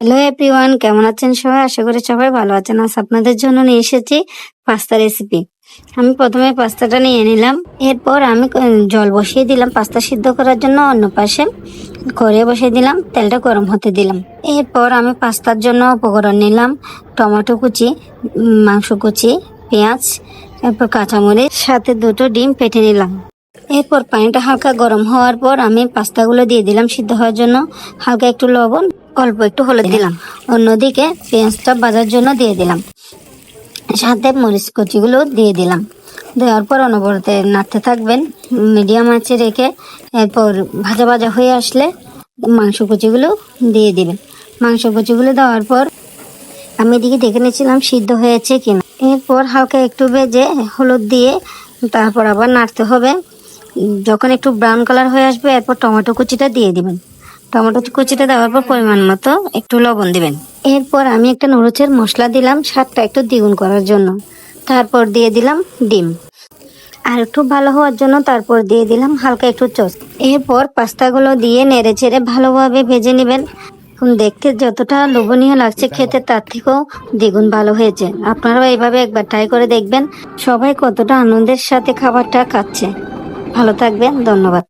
Hello everyone, কেমন আছেন সবাই? আশা করি সবাই ভালো আছেন। আজ আপনাদের জন্য নিয়ে এসেছি পাস্তা রেসিপি। আমি প্রথমে পাস্তাটা নিয়ে নিলাম। এরপর আমি জল বসিয়ে দিলাম পাস্তা সিদ্ধ করার জন্য। অন্য পাশে কড়াই বসিয়ে দিলাম, তেলটা গরম হতে দিলাম। এরপর আমি পাস্তার জন্য উপকরণ নিলাম: টমেটো কুচি, মাংস কুচি, পেঁয়াজ, এরপর কাঁচামরিচ, সাথে দুটো ডিম ফেটে নিলাম। এরপর পানিটা হালকা গরম হওয়ার পর আমি পাস্তাগুলো দিয়ে দিলাম সিদ্ধ হওয়ার জন্য। হালকা একটু লবণ, অল্প একটু হলুদ দিলাম। অন্যদিকে পেঁয়াজটা ভাজার জন্য দিয়ে দিলাম, সাথে মরিচ কুচিগুলো দিয়ে দিলাম। দেওয়ার পর অনবরত নাড়তে থাকবেন মিডিয়াম আঁচে রেখে। এরপর ভাজা ভাজা হয়ে আসলে মাংস কুচিগুলো দিয়ে দিবেন। মাংস কুচিগুলো দেওয়ার পর আমি এদিকে দেখে নিয়েছিলাম সিদ্ধ হয়েছে কিনা। এরপর হালকা একটু ভেজে হলুদ দিয়ে তারপর আবার নাড়তে হবে। যখন একটু ব্রাউন কালার হয়ে আসবে এরপর টমেটো কুচিটা দিয়ে দিবেন। টমেটো কুচিটা দেওয়ার পর পরিমাণ মতো একটু লবণ দিবেন। এরপর আমি একটা নড়ুচের মশলা দিলাম স্বাদটা একটু দ্বিগুণ করার জন্য। তারপর দিয়ে দিলাম ডিম, আর একটু ভালো হওয়ার জন্য তারপর দিয়ে দিলাম হালকা একটু সস। এরপর পাস্তাগুলো দিয়ে নেড়ে চেড়ে ভালোভাবে ভেজে নেবেন। দেখতে যতটা লোভনীয় লাগছে, খেতে তার থেকেও দ্বিগুণ ভালো হয়েছে। আপনারাও এইভাবে একবার ট্রাই করে দেখবেন। সবাই কতটা আনন্দের সাথে খাবারটা খাচ্ছে। ভালো থাকবেন, ধন্যবাদ।